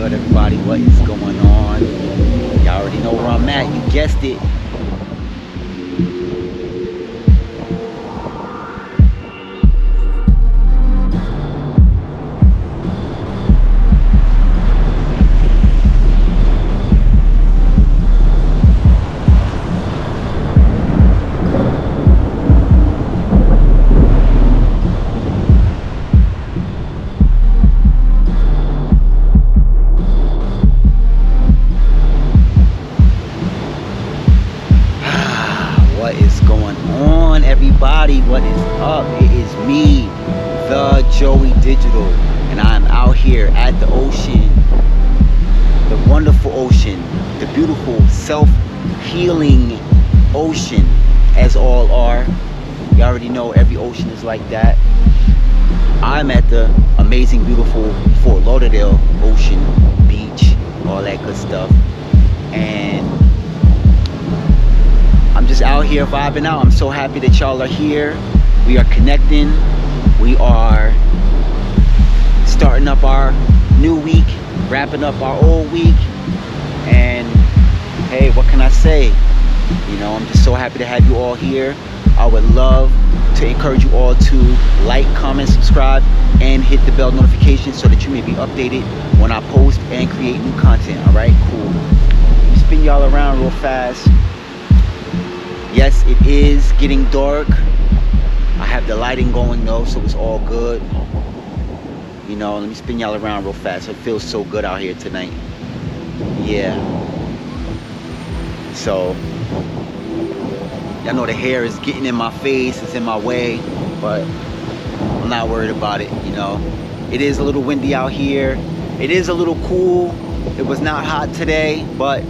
good, everybody? What is going on? Y'all already know where I'm at. You guessed it. What is going on, everybody? What is up? It is me, the Joey Digital, and I'm out here at the ocean, the wonderful ocean, the beautiful self-healing ocean, as all are. You already know every ocean is like that. I'm at the amazing, beautiful Fort Lauderdale ocean, beach, all that good stuff, and I'm just out here vibing out. I'm so happy that y'all are here. We are connecting. We are starting up our new week, wrapping up our old week. And hey, what can I say? You know, I'm just so happy to have you all here. I would love to encourage you all to like, comment, subscribe, and hit the bell notification so that you may be updated when I post and create new content. All right, cool. Let me spin y'all around real fast. Yes, it is getting dark. I have the lighting going though, so it's all good. You know, let me spin y'all around real fast. It feels so good out here tonight. Yeah. So, y'all know the hair is getting in my face, it's in my way, but I'm not worried about it, you know. It is a little windy out here. It is a little cool. It was not hot today, but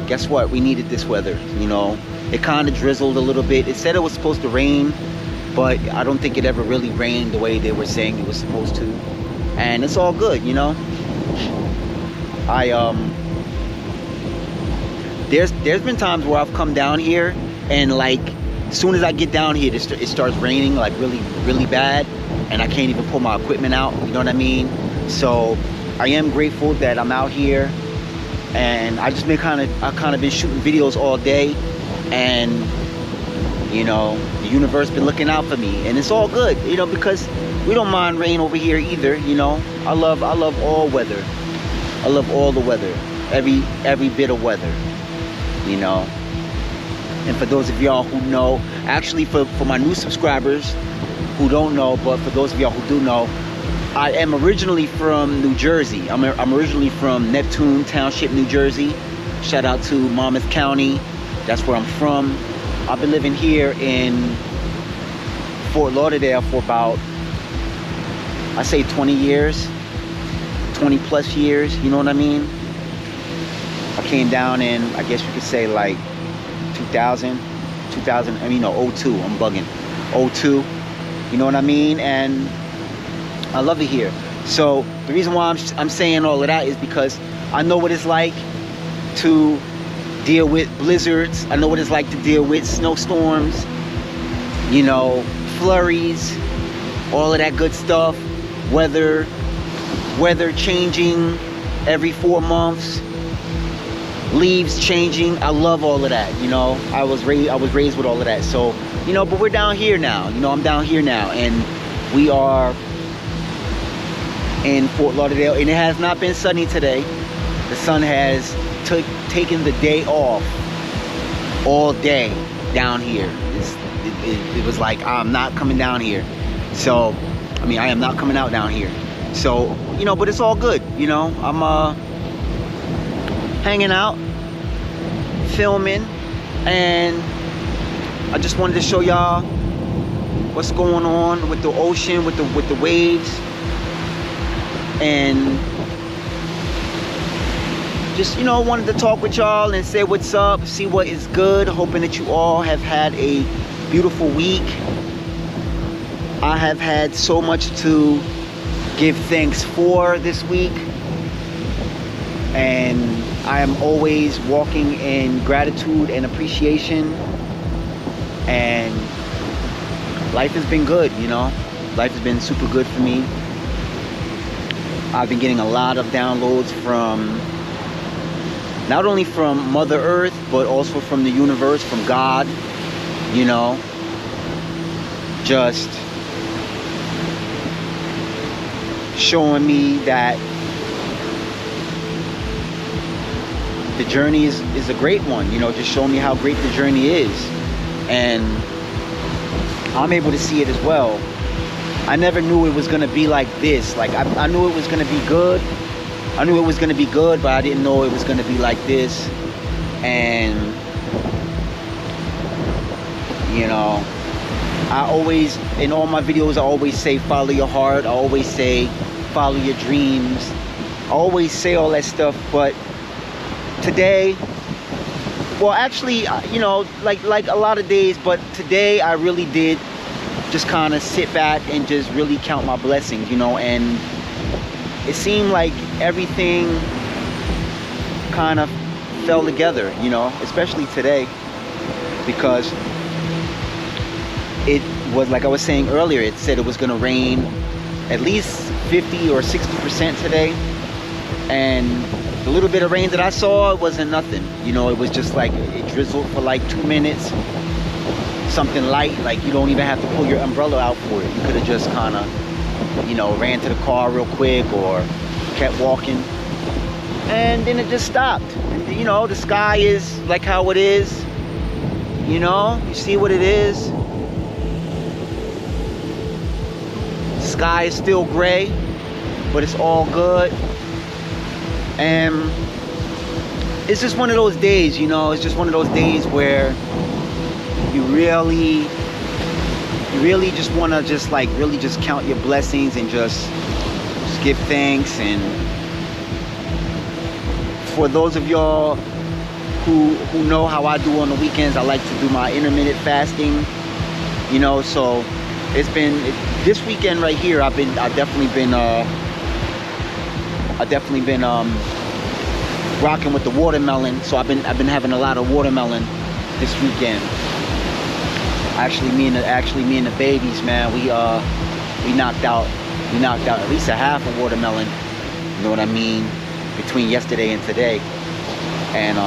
guess what? We needed this weather, you know. It kind of drizzled a little bit. It said it was supposed to rain, but I don't think it ever really rained the way they were saying it was supposed to. And it's all good, you know. There's been times where I've come down here and like as soon as I get down here, it starts raining like really bad, and I can't even pull my equipment out. You know what I mean? So I am grateful that I'm out here, and I just been kind of been shooting videos all day. And you know, the universe been looking out for me, and it's all good, you know, because we don't mind rain over here either. You know, I love all weather. I love all the weather, every bit of weather, you know. And for those of y'all who know, actually for my new subscribers who don't know, but for those of y'all who do know, I am originally from New Jersey. I'm originally from Neptune Township, New Jersey. Shout out to Monmouth County. That's where I'm from. I've been living here in Fort Lauderdale for about, I say 20 years, 20 plus years, you know what I mean? I came down in, I guess you could say like 2000, I mean, no, 02, I'm bugging, 02, you know what I mean? And I love it here. So the reason why I'm saying all of that is because I know what it's like to deal with blizzards. I know what it's like to deal with snowstorms, you know, flurries, all of that good stuff. Weather changing every 4 months, leaves changing. I love all of that, you know. I was raised with all of that. So, you know, but we're down here now. You know, I'm down here now, and we are in Fort Lauderdale, and it has not been sunny today. The sun has taken the day off all day down here. It was like, I'm not coming down here. So, I mean, I am not coming out down here. So, you know, but it's all good, you know. I'm hanging out, filming, and I just wanted to show y'all what's going on with the ocean, with the waves, and just, you know, wanted to talk with y'all and say what's up, see what is good, hoping that you all have had a beautiful week. I have had so much to give thanks for this week, and I am always walking in gratitude and appreciation, and life has been good, you know. Life has been super good for me. I've been getting a lot of downloads from, not only from Mother Earth, but also from the universe, from God, you know, just showing me that the journey is a great one, you know, just showing me how great the journey is. And I'm able to see it as well. I never knew it was gonna be like this. Like I knew it was gonna be good. I knew it was gonna be good, but I didn't know it was gonna be like this. And you know, I always, in all my videos, I always say follow your heart. I always say follow your dreams. I always say all that stuff, but today, well, actually, you know, like a lot of days, but today I really did just kind of sit back and just really count my blessings, you know. And it seemed like everything kind of fell together, you know, especially today, because it was, like I was saying earlier, it said it was going to rain at least 50 or 60% today, and the little bit of rain that I saw, it wasn't nothing, you know. It was just like, it drizzled for like 2 minutes, something light, like you don't even have to pull your umbrella out for it. You could have just kind of, you know, ran to the car real quick or kept walking, and then it just stopped. And, you know, the sky is like how it is, you know, you see what it is. The sky is still gray, but it's all good. And it's just one of those days, you know, it's just one of those days where you really just want to just like really just count your blessings and just give thanks. And for those of y'all who know how I do on the weekends, I like to do my intermittent fasting, you know. So it's been this weekend right here, I've definitely been rocking with the watermelon. So I've been having a lot of watermelon this weekend. Actually, me and the babies, man, we knocked out at least a half a watermelon, you know what I mean, between yesterday and today. And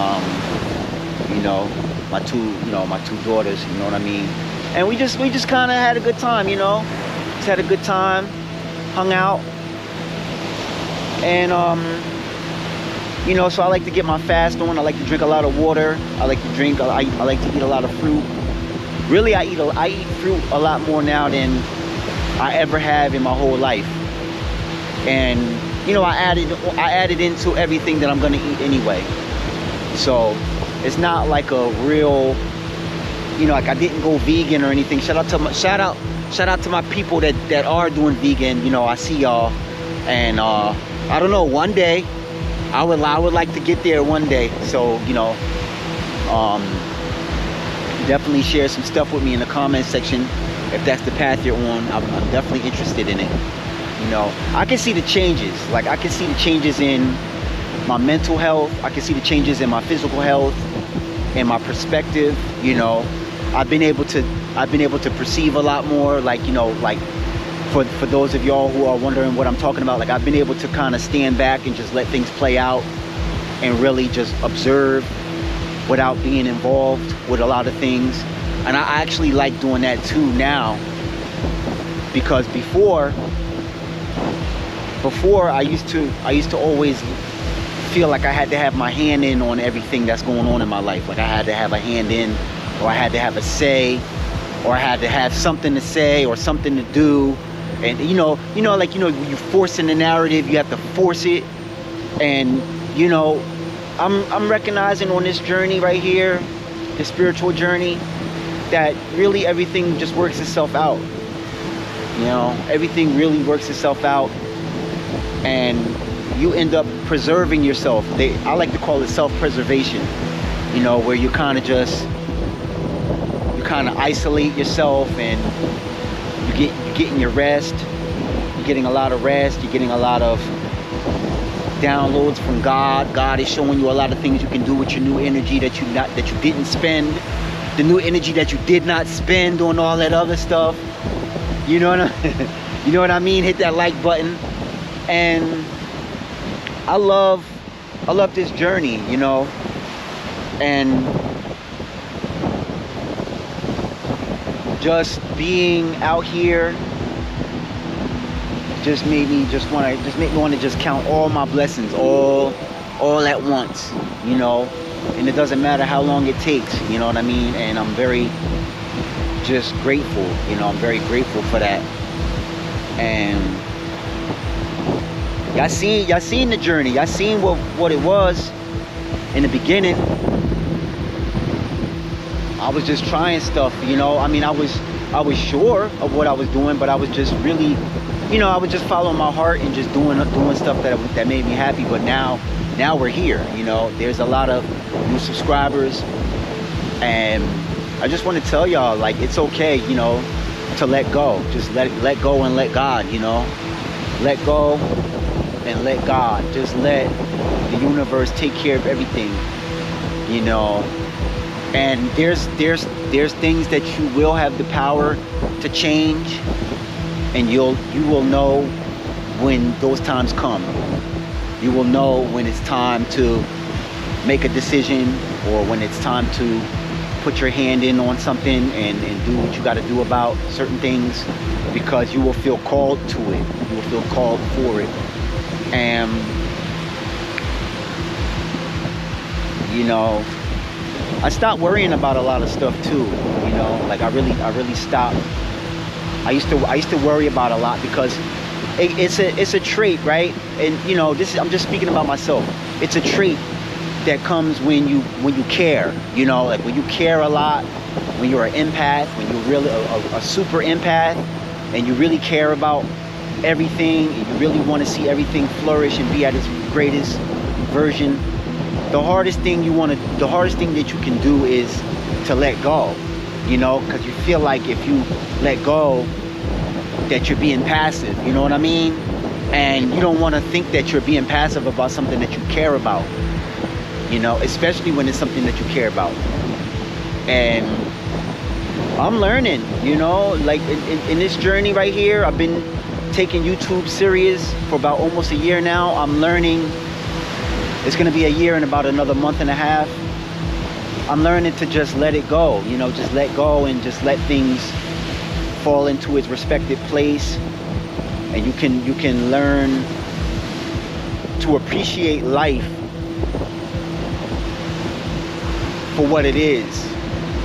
you know, my two daughters, you know what I mean. And we just kind of had a good time, you know. Just had a good time, hung out. And you know, so I like to get my fast on. I like to drink a lot of water. I like to eat a lot of fruit. Really, I eat fruit a lot more now than I ever have in my whole life. And you know, I added into everything that I'm gonna eat anyway. So it's not like a real, you know, like I didn't go vegan or anything. Shout out to my people that are doing vegan. You know, I see y'all, and I don't know, one day I would like to get there one day. So, you know, definitely share some stuff with me in the comment section if that's the path you're on. I'm definitely interested in it. You know, I can see the changes. Like, I can see the changes in my mental health. I can see the changes in my physical health and my perspective. You know, I've been able to perceive a lot more. Like, you know, like for those of y'all who are wondering what I'm talking about, like I've been able to kind of stand back and just let things play out and really just observe without being involved with a lot of things. And I actually like doing that too now, because before I used to always feel like I had to have my hand in on everything that's going on in my life. Like I had to have a hand in, or I had to have a say, or I had to have something to say or something to do. And you know, you're forcing the narrative, you have to force it. And you know, I'm recognizing on this journey right here, the spiritual journey, that really everything just works itself out. You know, everything really works itself out, and you end up preserving yourself. I like to call it self-preservation. You know, where you kind of isolate yourself, and you're getting your rest. You're getting a lot of rest. You're getting a lot of downloads from God. God is showing you a lot of things you can do with your new energy that you didn't spend. The new energy that you did not spend on all that other stuff. You know what I mean? Hit that like button. And I love this journey, you know. And just being out here just made me want to just count all my blessings all at once, you know. And it doesn't matter how long it takes, you know what I mean. And I'm very just grateful, you know. I'm very grateful for that. And y'all seen the journey. Y'all seen what it was in the beginning. I was just trying stuff, you know. I mean, I was sure of what I was doing, but I was just really, you know, I was just following my heart and just doing stuff that made me happy. But now we're here, you know. There's a lot of new subscribers, and I just want to tell y'all, like, it's okay, you know, to let go. Just let go and let God, you know. Let go and let God. Just let the universe take care of everything, you know. And there's things that you will have the power to change, and you will know when those times come. You will know when it's time to make a decision, or when it's time to put your hand in on something and do what you got to do about certain things, because you will feel called to it. You will feel called for it. And you know, I stopped worrying about a lot of stuff too, you know. Like I really stopped. I used to worry about a lot because it's a trait, right? And you know, I'm just speaking about myself. It's a trait that comes when you care, you know. Like when you care a lot, when you're an empath, when you're really a super empath, and you really care about everything, and you really want to see everything flourish and be at its greatest version. The hardest thing that you can do is to let go, you know, because you feel like if you let go that you're being passive, you know what I mean? And you don't want to think that you're being passive about something that you care about, you know, especially when it's something that you care about. And I'm learning, you know, like in this journey right here. I've been taking YouTube serious for about almost a year now. I'm learning. It's going to be a year in about another month and a half. I'm learning to just let it go, you know, just let go and just let things fall into its respective place. And you can learn to appreciate life for what it is,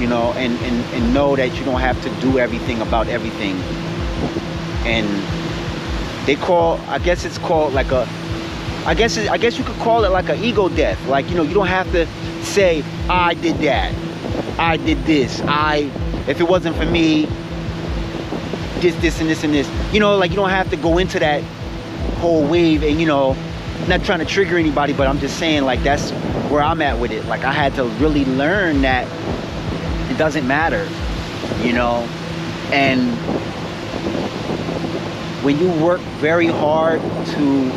you know, and know that you don't have to do everything about everything. And I guess it's called like I guess you could call it like an ego death. Like, you know, you don't have to say, I did that, I did this, if it wasn't for me, this and this and this. You know, like you don't have to go into that whole wave. And, you know, I'm not trying to trigger anybody, but I'm just saying, like, that's where I'm at with it. Like I had to really learn that it doesn't matter, you know. And when you work very hard to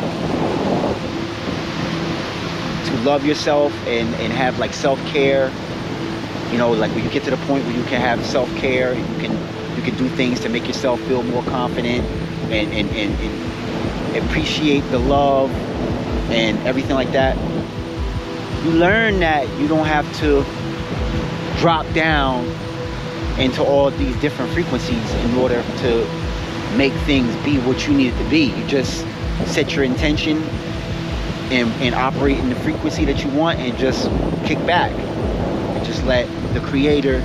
love yourself and have like self-care, you know, like when you get to the point where you can have self-care and you can do things to make yourself feel more confident and appreciate the love and everything like that, you learn that you don't have to drop down into all these different frequencies in order to make things be what you need it to be. You just set your intention and operate in the frequency that you want, and just kick back and just let the creator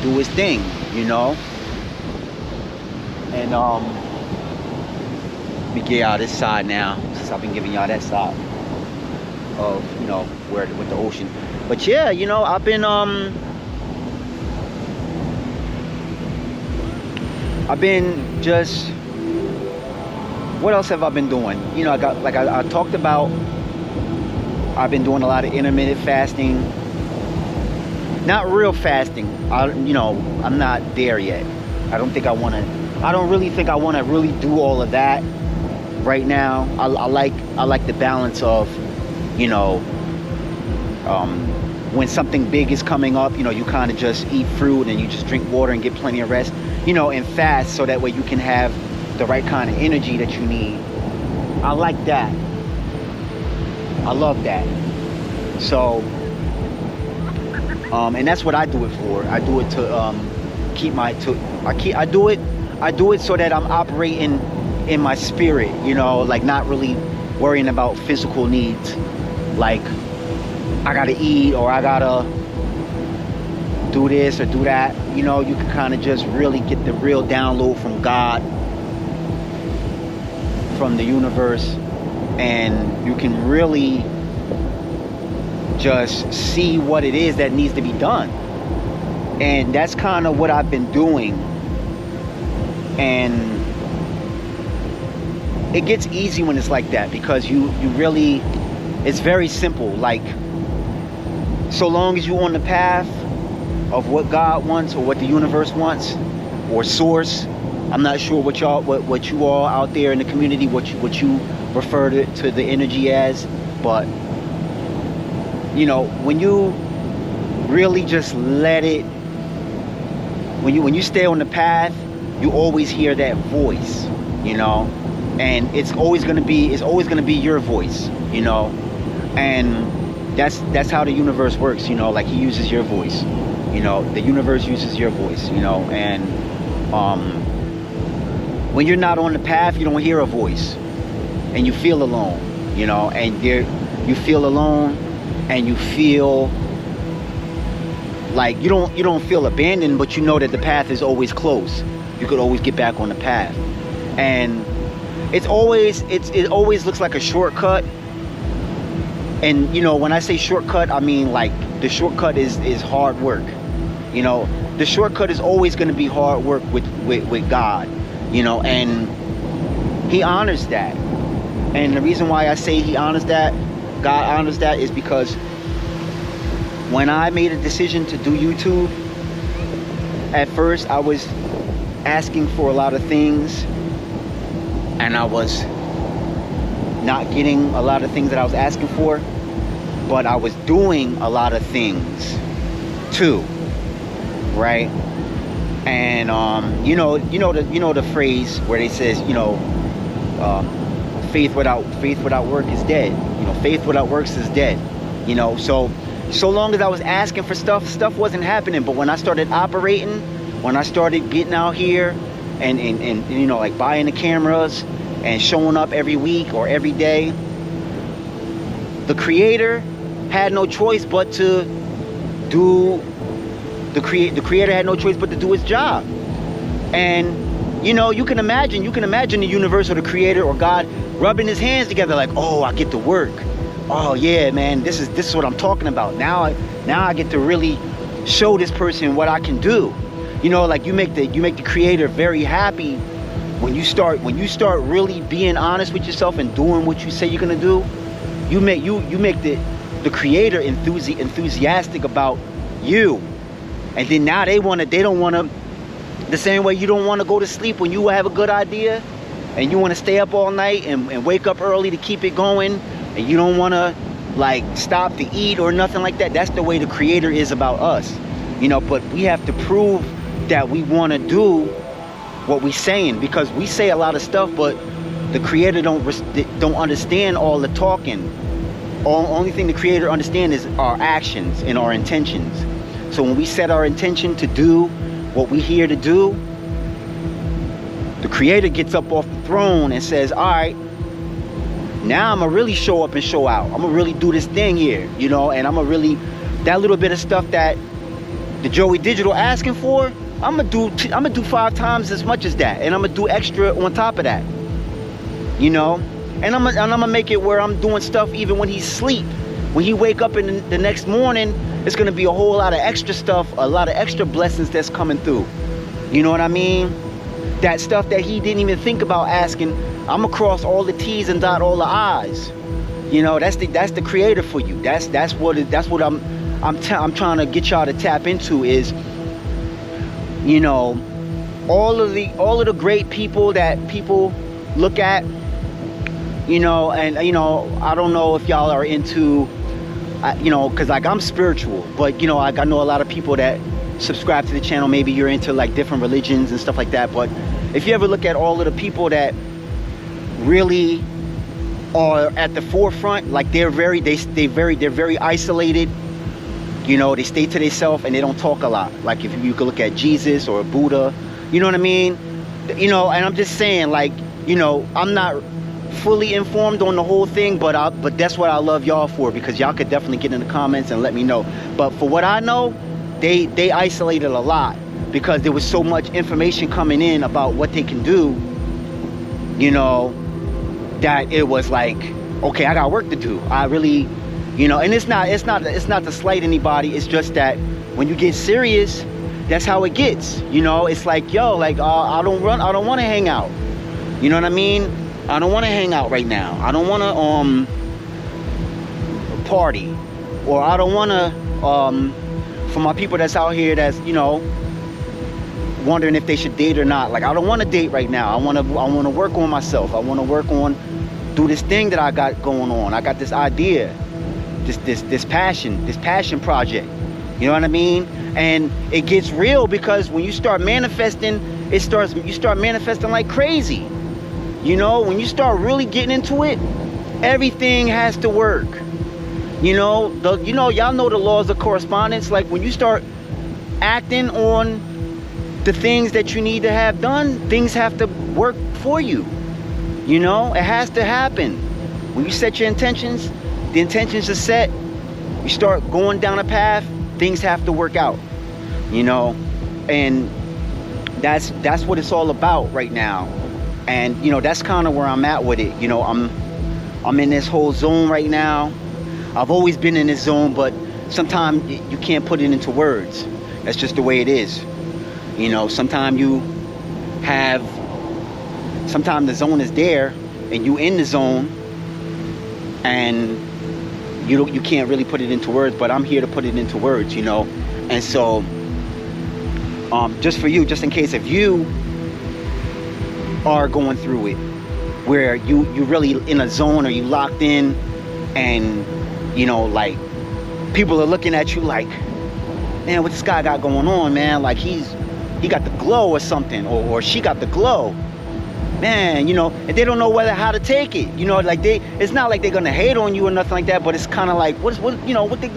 do his thing, you know. And let me get y'all this side now, since I've been giving y'all that side of, you know, where with the ocean. But yeah, you know, I've been just, what else have I been doing? You know, I talked about, I've been doing a lot of intermittent fasting. Not real fasting. You know, I'm not there yet. I don't really think I want to really do all of that right now. I like the balance of, you know, when something big is coming up, you know, you kind of just eat fruit and you just drink water and get plenty of rest, you know, and fast, so that way you can have the right kind of energy that you need. I like that. I love that. So, and that's what I do it for. I do it to keep my I do it so that I'm operating in my spirit, you know, like not really worrying about physical needs, like I gotta eat or I gotta do this or do that. You know, you can kind of just really get the real download from God, from the universe, and you can really just see what it is that needs to be done. And that's kind of what I've been doing. And it gets easy when it's like that, because you really, it's very simple. Like, so long as you're on the path of what God wants or what the universe wants or source. I'm not sure what you all out there in the community, what you refer to the energy as, but you know, when you really just let it, when you stay on the path, you always hear that voice, you know, and it's always gonna be your voice, you know, and that's how the universe works, you know, like he uses your voice, you know, the universe uses your voice, you know, and when you're not on the path, you don't hear a voice, and you feel alone, you know, and you feel alone, and you feel like you don't feel abandoned, but you know that the path is always close. You could always get back on the path, and it always looks like a shortcut. And you know, when I say shortcut, I mean like the shortcut is hard work. You know, the shortcut is always going to be hard work with God. You know, and he honors that. And the reason why I say he honors that, God honors that, is because when I made a decision to do YouTube, at first I was asking for a lot of things, and I was not getting a lot of things that I was asking for, but I was doing a lot of things too, right? And you know the phrase where they says, you know, faith without work is dead. You know, faith without works is dead. You know, so long as I was asking for stuff wasn't happening. But when I started operating, when I started getting out here and you know, like buying the cameras and showing up every week or every day, the creator had no choice but to do. The creator had no choice but to do his job. And you know, you can imagine the universe or the creator or God rubbing his hands together like, oh, I get to work. Oh yeah, man, this is what I'm talking about. Now I get to really show this person what I can do. You know, like you make the creator very happy when you start really being honest with yourself and doing what you say you're gonna do. You make the creator enthusiastic about you. And then now they don't want to, the same way you don't want to go to sleep when you have a good idea, and you want to stay up all night and wake up early to keep it going, and you don't want to like stop to eat or nothing like that. That's the way the creator is about us, you know. But we have to prove that we want to do what we're saying, because we say a lot of stuff, but the creator don't understand all the talking. Only thing the creator understands is our actions and our intentions. So when we set our intention to do what we're here to do, the creator gets up off the throne and says, all right, now I'm gonna really show up and show out. I'm gonna really do this thing here, you know, and I'm gonna really, that little bit of stuff that the Joey Digital asking for, I'm gonna do 5 times as much as that, and I'm gonna do extra on top of that, you know, and I'm gonna make it where I'm doing stuff even when he's asleep. When he wake up in the next morning, it's gonna be a whole lot of extra stuff, a lot of extra blessings that's coming through. You know what I mean? That stuff that he didn't even think about asking, I'm gonna cross all the T's and dot all the I's. You know, that's the creator for you. That's what I'm trying to get y'all to tap into is, you know, all of the great people that people look at, you know, and you know, I don't know if y'all are into, you know, because like I'm spiritual, but you know, like I know a lot of people that subscribe to the channel, maybe you're into like different religions and stuff like that, but if you ever look at all of the people that really are at the forefront, like they're very isolated. You know, they stay to themselves and they don't talk a lot. Like if you could look at Jesus or Buddha, you know what I mean? You know, and I'm just saying, like, you know, I'm not fully informed on the whole thing, but that's what I love y'all for, because y'all could definitely get in the comments and let me know. But for what I know, they isolated a lot because there was so much information coming in about what they can do, you know, that it was like, okay, I got work to do. I really, you know, and it's not to slight anybody. It's just that when you get serious, that's how it gets. You know, it's like, yo, like I don't want to hang out. You know what I mean? I don't want to hang out right now. I don't want to party, or I don't want to for my people that's out here that's, you know, wondering if they should date or not. Like, I don't want to date right now. I want to work on myself. I want to work on, do this thing that I got going on. I got this idea, this passion project. You know what I mean? And it gets real because when you start manifesting, you start manifesting like crazy. You know, when you start really getting into it, everything has to work. You know, y'all know the laws of correspondence. Like, when you start acting on the things that you need to have done, things have to work for you. You know, it has to happen. When you set your intentions, the intentions are set. You start going down a path, things have to work out. You know, and that's what it's all about right now. And, you know, that's kind of where I'm at with it. You know, I'm in this whole zone right now. I've always been in this zone, but sometimes you can't put it into words. That's just the way it is. You know, sometimes the zone is there and you in the zone and you can't really put it into words, but I'm here to put it into words, you know. And so just for you, just in case if you are going through it, where you really in a zone, or you locked in, and you know, like, people are looking at you like, man, what this guy got going on, man? Like, he got the glow or something, or she got the glow, man, you know, and they don't know how to take it. You know, like, it's not like they're gonna hate on you or nothing like that, but it's kind of like, what you know, what they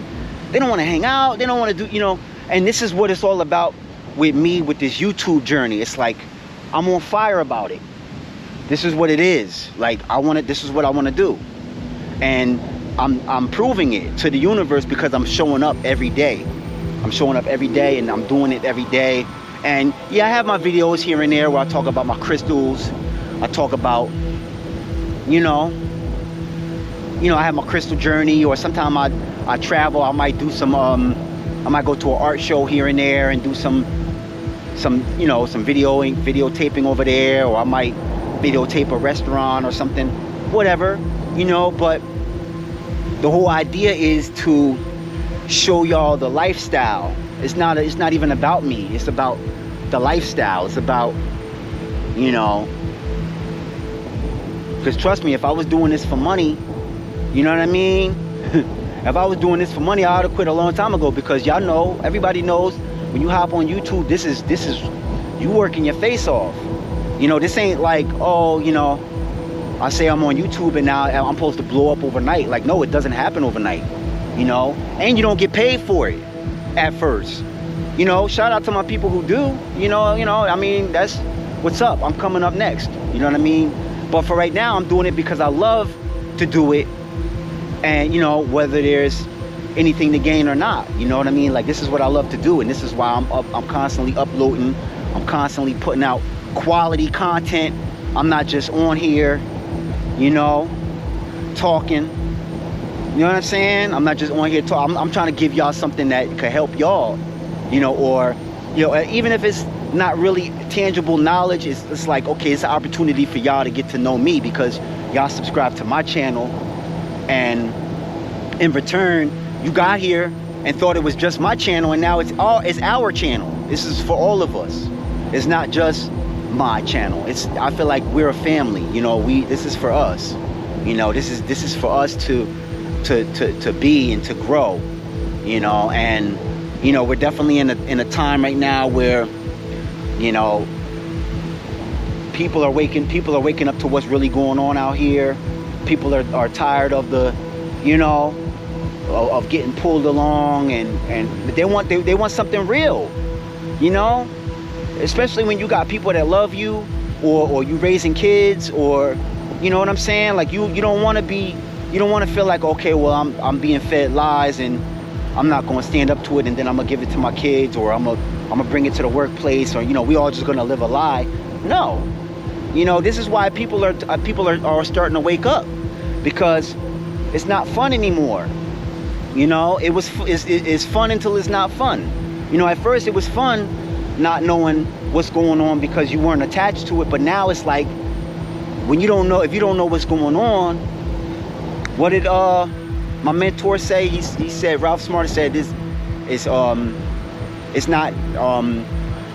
don't want to hang out, they don't want to do, you know. And this is what it's all about with me, with this YouTube journey. It's like, I'm on fire about it. This is what it is. Like, this is what I want to do. And I'm proving it to the universe because I'm showing up every day. I'm showing up every day and I'm doing it every day. And yeah, I have my videos here and there where I talk about my crystals. I talk about, you know, I have my crystal journey, or sometimes I travel. I might do some, I might go to an art show here and there and do some you know, some videotaping over there, or I might videotape a restaurant or something, whatever, you know. But the whole idea is to show y'all the lifestyle. It's not even about me. It's about the lifestyle. It's about, you know, because trust me, if I was doing this for money, you know what I mean? If I was doing this for money, I would have quit a long time ago, because y'all know, everybody knows, when you hop on YouTube, this is you working your face off. You know, this ain't like, oh, you know, I say I'm on YouTube and now I'm supposed to blow up overnight. Like, no, it doesn't happen overnight, you know, and you don't get paid for it at first. You know, shout out to my people who do, you know, I mean, that's what's up. I'm coming up next, you know what I mean? But for right now, I'm doing it because I love to do it. And, you know, whether there's anything to gain or not, you know what I mean? Like, this is what I love to do, and this is why I'm constantly uploading. I'm constantly putting out quality content. I'm not just on here, you know, talking. You know what I'm saying? I'm not just on here talking. I'm trying to give y'all something that could help y'all, you know, or, you know, even if it's not really tangible knowledge, it's like, okay, it's an opportunity for y'all to get to know me because y'all subscribe to my channel, and in return, you got here and thought it was just my channel, and now it's our channel. This is for all of us. It's not just my channel. I feel like we're a family. You know, this is for us. You know, this is for us to be and to grow. You know, and you know, we're definitely in a time right now where, you know, People are waking up to what's really going on out here. People are tired of the, you know, of getting pulled along, and they want something real, you know. Especially when you got people that love you, or you raising kids, or, you know what I'm saying. Like you don't want to feel like, okay, well, I'm being fed lies and I'm not going to stand up to it, and then I'm gonna give it to my kids, or I'm gonna bring it to the workplace, or, you know, we all just gonna live a lie. No, you know, this is why people are starting to wake up, because it's not fun anymore. You know, it's fun until it's not fun. You know, at first it was fun not knowing what's going on because you weren't attached to it, but now it's like, when you don't know, if you don't know what's going on, what did my mentor say? He said, Ralph Smarter said, this is it's not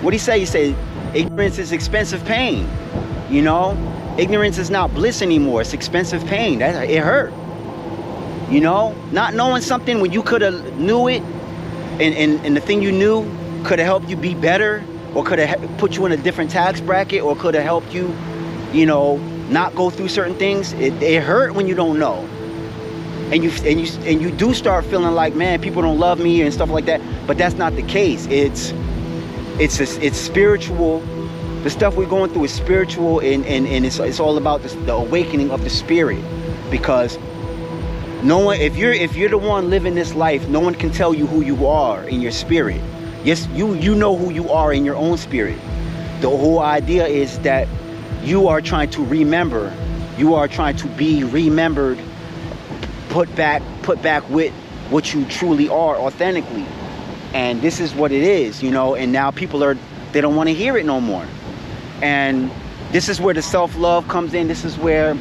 what he say? He said, ignorance is expensive pain. You know, ignorance is not bliss anymore. It's expensive pain. It hurt. You know, not knowing something when you could have knew it, and the thing you knew could have helped you be better, or could have put you in a different tax bracket, or could have helped you, you know, not go through certain things. It hurt when you don't know, and you do start feeling like, man, people don't love me and stuff like that. But that's not the case. It's spiritual. The stuff we're going through is spiritual, and it's all about the awakening of the spirit. Because no one, if you're the one living this life, no one can tell you who you are in your spirit. Yes, you know who you are in your own spirit. The whole idea is that you are trying to remember. You are trying to be remembered, put back with what you truly are authentically. And this is what it is, you know. And now people they don't want to hear it no more. And this is where the self-love comes in. This is where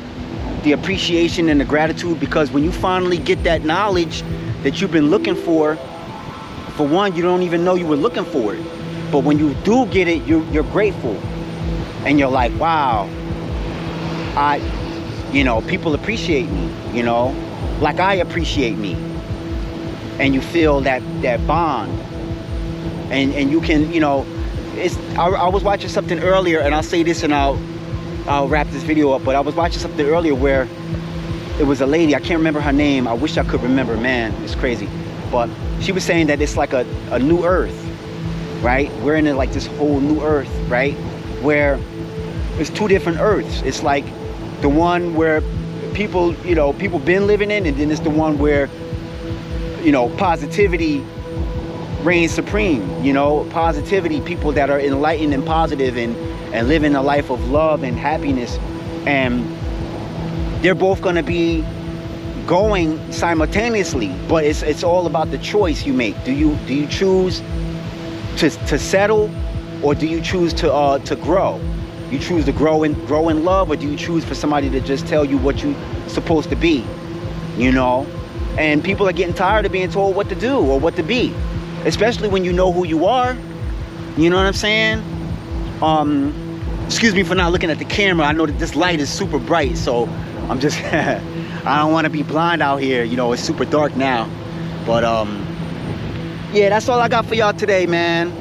the appreciation and the gratitude, because when you finally get that knowledge that you've been looking for one, you don't even know you were looking for it. But when you do get it, you're grateful, and you're like, wow, you know, people appreciate me, you know, like I appreciate me. And you feel that bond, and you can, you know, I was watching something earlier, and I'll say this and I'll wrap this video up, but I was watching something earlier where it was a lady, I can't remember her name, I wish I could remember, man, it's crazy, but she was saying that it's like a new earth, right? We're in like this whole new earth, right? Where it's two different earths. It's like the one where people been living in, and then it's the one where, you know, positivity reigns supreme. You know, positivity, people that are enlightened and positive and living a life of love and happiness. And they're both going to be going simultaneously, but it's all about the choice you make. Do you choose to settle, or do you choose to grow? You choose to grow in love, or do you choose for somebody to just tell you what you're supposed to be? You know, and people are getting tired of being told what to do or what to be, especially when you know who you are. You know what I'm saying? Excuse me for not looking at the camera. I know that this light is super bright, so I'm just I don't want to be blind out here. You know, it's super dark now. But yeah, that's all I got for y'all today, man.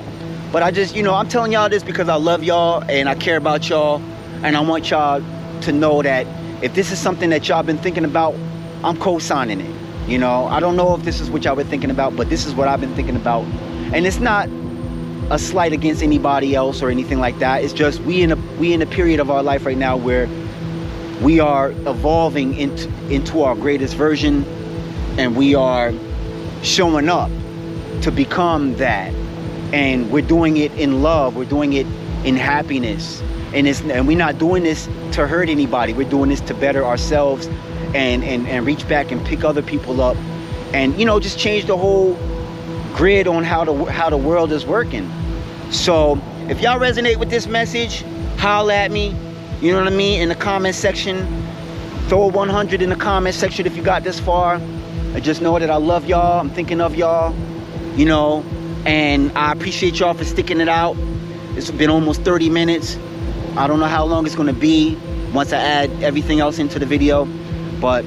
But I just, you know, I'm telling y'all this because I love y'all and I care about y'all, and I want y'all to know that if this is something that y'all been thinking about, I'm co-signing it. You know, I don't know if this is what y'all been thinking about, but this is what I've been thinking about. And it's not a slight against anybody else or anything like that. It's just we in a period of our life right now where we are evolving into our greatest version, and we are showing up to become that. And we're doing it in love. We're doing it in happiness. And we're not doing this to hurt anybody. We're doing this to better ourselves and reach back and pick other people up, and, you know, just change the whole grid on how the world is working. So if y'all resonate with this message, holla at me. You know what I mean? In the comment section. Throw a 100 in the comment section if you got this far. And just know that I love y'all. I'm thinking of y'all. You know, and I appreciate y'all for sticking it out. It's been almost 30 minutes. I don't know how long it's going to be once I add everything else into the video. But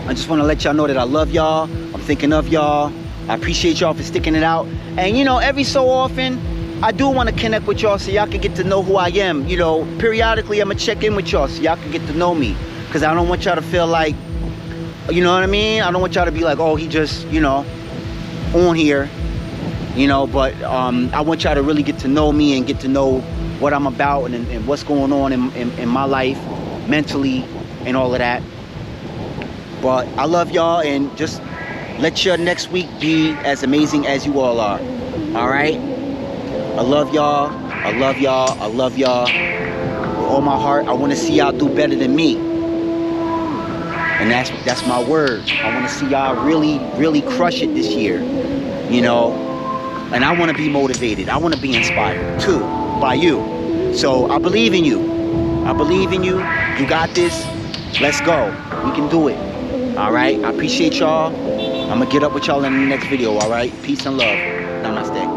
I just want to let y'all know that I love y'all. I'm thinking of y'all. I appreciate y'all for sticking it out. And, you know, every so often, I do want to connect with y'all so y'all can get to know who I am. You know, periodically I'm gonna check in with y'all so y'all can get to know me, because I don't want y'all to feel like, you know what I mean, I don't want y'all to be like, oh, he just, you know, on here, you know. But I want y'all to really get to know me and get to know what I'm about and what's going on in my life mentally and all of that. But I love y'all, and just let your next week be as amazing as you all are. All right? I love y'all. I love y'all. I love y'all with all my heart. I want to see y'all do better than me. And that's my word. I want to see y'all really crush it this year. You know? And I want to be motivated. I want to be inspired too by you. So I believe in you. I believe in you. You got this. Let's go. We can do it. All right? I appreciate y'all. I'm going to get up with y'all in the next video. All right? Peace and love. Namaste.